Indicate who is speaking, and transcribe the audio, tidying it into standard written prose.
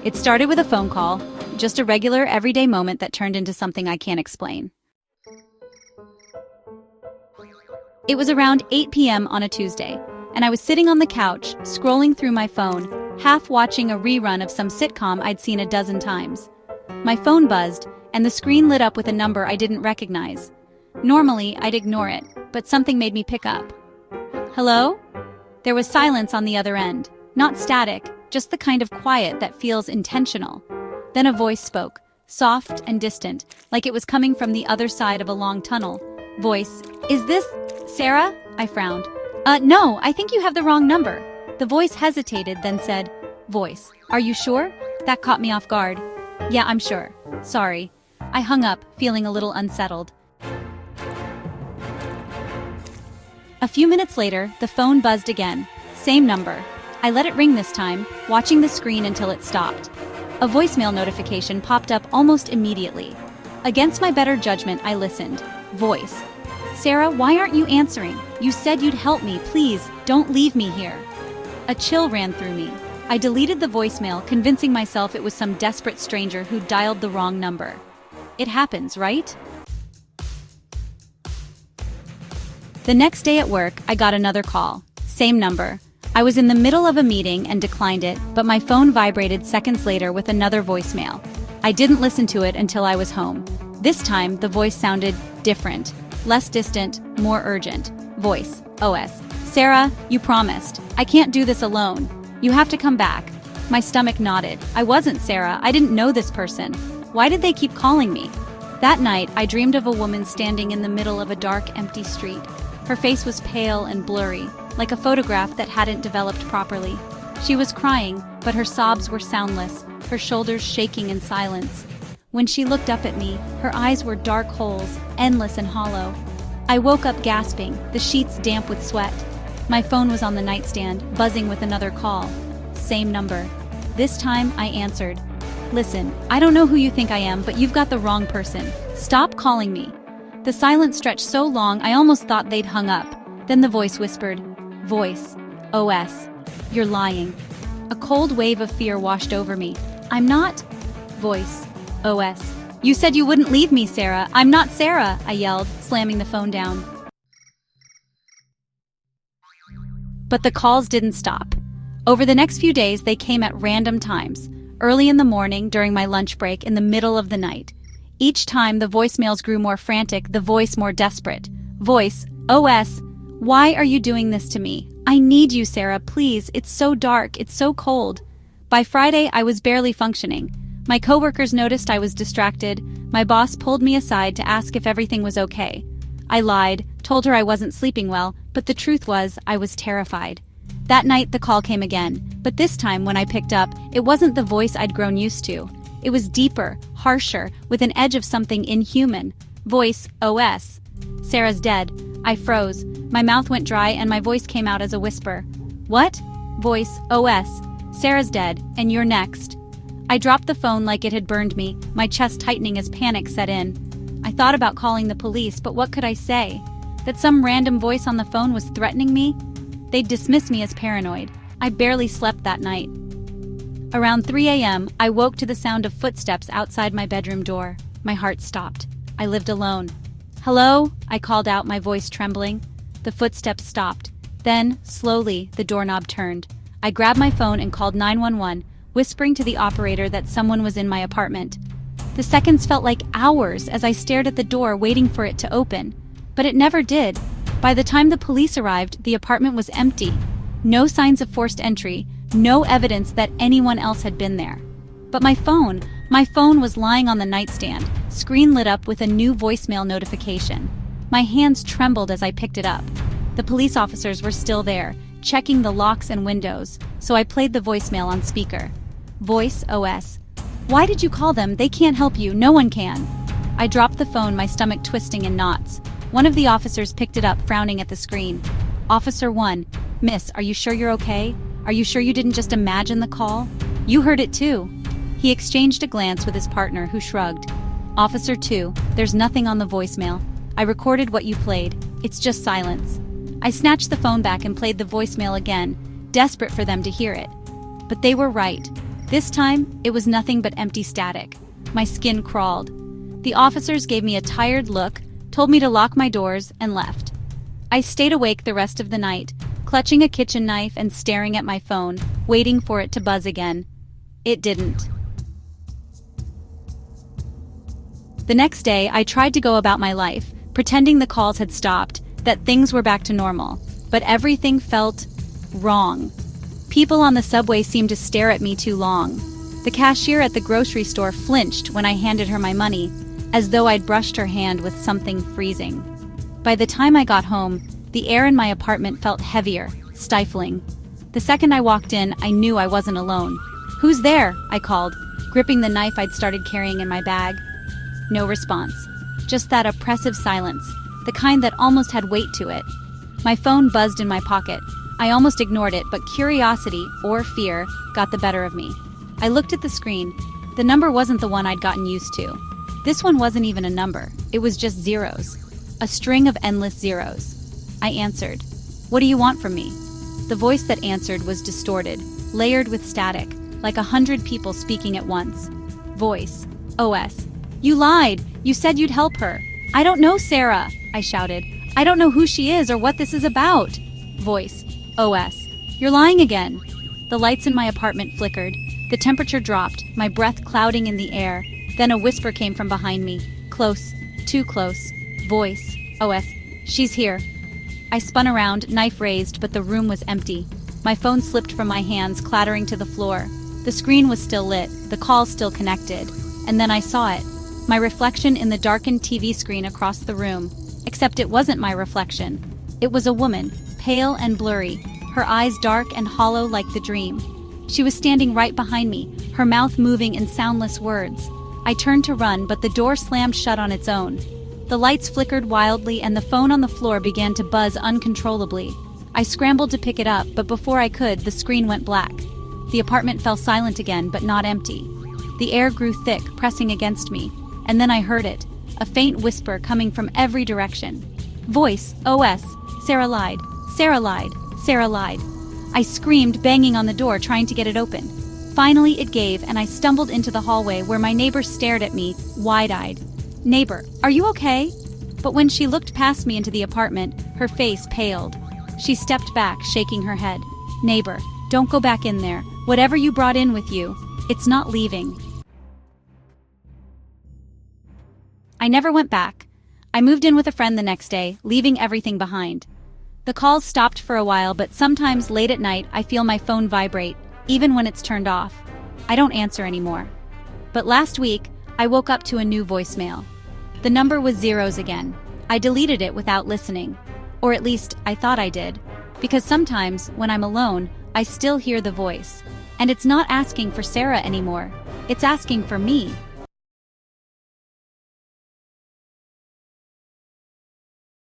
Speaker 1: It started with a phone call, just a regular, everyday moment that turned into something I can't explain. It was around 8 p.m. on a Tuesday, and I was sitting on the couch, scrolling through my phone, half watching a rerun of some sitcom I'd seen a dozen times. My phone buzzed, and the screen lit up with a number I didn't recognize. Normally, I'd ignore it, but something made me pick up. Hello? There was silence on the other end. Not static, just the kind of quiet that feels intentional. Then a voice spoke, soft and distant, like it was coming from the other side of a long tunnel. Voice, "Is this Sarah?" I frowned. No, I think you have the wrong number." The voice hesitated, then said, "Voice, are you sure?" That caught me off guard. "Yeah, I'm sure. Sorry." I hung up, feeling a little unsettled. A few minutes later, the phone buzzed again. Same number. I let it ring this time, watching the screen until it stopped. A voicemail notification popped up almost immediately. Against my better judgment, I listened. Voice. "Sarah, why aren't you answering? You said you'd help me. Please, don't leave me here." A chill ran through me. I deleted the voicemail, convincing myself it was some desperate stranger who dialed the wrong number. It happens, right? The next day at work, I got another call. Same number. I was in the middle of a meeting and declined it, but my phone vibrated seconds later with another voicemail. I didn't listen to it until I was home. This time, the voice sounded different, less distant, more urgent. Voice, OS. "Sarah, you promised. I can't do this alone. You have to come back." My stomach nodded. I wasn't Sarah. I didn't know this person. Why did they keep calling me? That night, I dreamed of a woman standing in the middle of a dark, empty street. Her face was pale and blurry, like a photograph that hadn't developed properly. She was crying, but her sobs were soundless, her shoulders shaking in silence. When she looked up at me, her eyes were dark holes, endless and hollow. I woke up gasping, the sheets damp with sweat. My phone was on the nightstand, buzzing with another call. Same number. This time, I answered. "Listen, I don't know who you think I am, but you've got the wrong person. Stop calling me." The silence stretched so long I almost thought they'd hung up. Then the voice whispered, "Voice, OS, you're lying." A cold wave of fear washed over me. "I'm not." Voice, OS. "You said you wouldn't leave me, Sarah. I'm not Sarah," I yelled, slamming the phone down. But the calls didn't stop. Over the next few days, they came at random times. Early in the morning, during my lunch break, in the middle of the night. Each time, the voicemails grew more frantic, the voice more desperate. Voice, OS, "Why are you doing this to me? I need you, Sarah, please. It's so dark, it's so cold." By Friday, I was barely functioning. My coworkers noticed I was distracted. My boss pulled me aside to ask if everything was okay. I lied, told her I wasn't sleeping well, but the truth was, I was terrified. That night, the call came again, but this time, when I picked up, it wasn't the voice I'd grown used to. It was deeper, harsher, with an edge of something inhuman. Voice, OS. "Sarah's dead." I froze. My mouth went dry and my voice came out as a whisper. "What?" Voice, OS. "Sarah's dead, and you're next." I dropped the phone like it had burned me, my chest tightening as panic set in. I thought about calling the police, but what could I say? That some random voice on the phone was threatening me? They'd dismiss me as paranoid. I barely slept that night. Around 3 a.m., I woke to the sound of footsteps outside my bedroom door. My heart stopped. I lived alone. "Hello?" I called out, my voice trembling. The footsteps stopped. Then, slowly, the doorknob turned. I grabbed my phone and called 911, whispering to the operator that someone was in my apartment. The seconds felt like hours as I stared at the door waiting for it to open. But it never did. By the time the police arrived, the apartment was empty. No signs of forced entry, no evidence that anyone else had been there. But my phone was lying on the nightstand, screen lit up with a new voicemail notification. My hands trembled as I picked it up. The police officers were still there, checking the locks and windows, so I played the voicemail on speaker. Voice, OS. "Why did you call them? They can't help you. No one can." I dropped the phone, my stomach twisting in knots. One of the officers picked it up, frowning at the screen. "Officer 1, Miss, are you sure you're okay? Are you sure you didn't just imagine the call? You heard it too." He exchanged a glance with his partner, who shrugged. "Officer 2, there's nothing on the voicemail. I recorded what you played. It's just silence." I snatched the phone back and played the voicemail again, desperate for them to hear it. But they were right. This time, it was nothing but empty static. My skin crawled. The officers gave me a tired look, told me to lock my doors, and left. I stayed awake the rest of the night, clutching a kitchen knife and staring at my phone, waiting for it to buzz again. It didn't. The next day, I tried to go about my life, pretending the calls had stopped, that things were back to normal. But everything felt wrong. People on the subway seemed to stare at me too long. The cashier at the grocery store flinched when I handed her my money, as though I'd brushed her hand with something freezing. By the time I got home, the air in my apartment felt heavier, stifling. The second I walked in, I knew I wasn't alone. "Who's there?" I called, gripping the knife I'd started carrying in my bag. No response. Just that oppressive silence, the kind that almost had weight to it. My phone buzzed in my pocket. I almost ignored it, but curiosity, or fear, got the better of me. I looked at the screen. The number wasn't the one I'd gotten used to. This one wasn't even a number. It was just zeros. A string of endless zeros. I answered. "What do you want from me?" The voice that answered was distorted, layered with static, like 100 people speaking at once. Voice. OS. "You lied! You said you'd help her!" "I don't know Sarah!" I shouted. "I don't know who she is or what this is about!" Voice. OS. "You're lying again!" The lights in my apartment flickered. The temperature dropped, my breath clouding in the air. Then a whisper came from behind me. Close. Too close. Voice. OS. "She's here." I spun around, knife raised, but the room was empty. My phone slipped from my hands, clattering to the floor. The screen was still lit, the call still connected. And then I saw it. My reflection in the darkened TV screen across the room. Except it wasn't my reflection. It was a woman, pale and blurry, her eyes dark and hollow like the dream. She was standing right behind me, her mouth moving in soundless words. I turned to run, but the door slammed shut on its own. The lights flickered wildly and the phone on the floor began to buzz uncontrollably. I scrambled to pick it up, but before I could, the screen went black. The apartment fell silent again, but not empty. The air grew thick, pressing against me. And then I heard it, a faint whisper coming from every direction. Voice. OS. "Sarah lied. Sarah lied. Sarah lied." I screamed, banging on the door, trying to get it open. Finally, it gave, and I stumbled into the hallway where my neighbor stared at me, wide-eyed. "Neighbor, are you okay?" But when she looked past me into the apartment, her face paled. She stepped back, shaking her head. "Neighbor, don't go back in there. Whatever you brought in with you, it's not leaving." I never went back. I moved in with a friend the next day, leaving everything behind. The calls stopped for a while, but sometimes late at night I feel my phone vibrate, even when it's turned off. I don't answer anymore. But last week, I woke up to a new voicemail. The number was zeros again. I deleted it without listening. Or at least, I thought I did. Because sometimes, when I'm alone, I still hear the voice. And it's not asking for Sarah anymore. It's asking for me.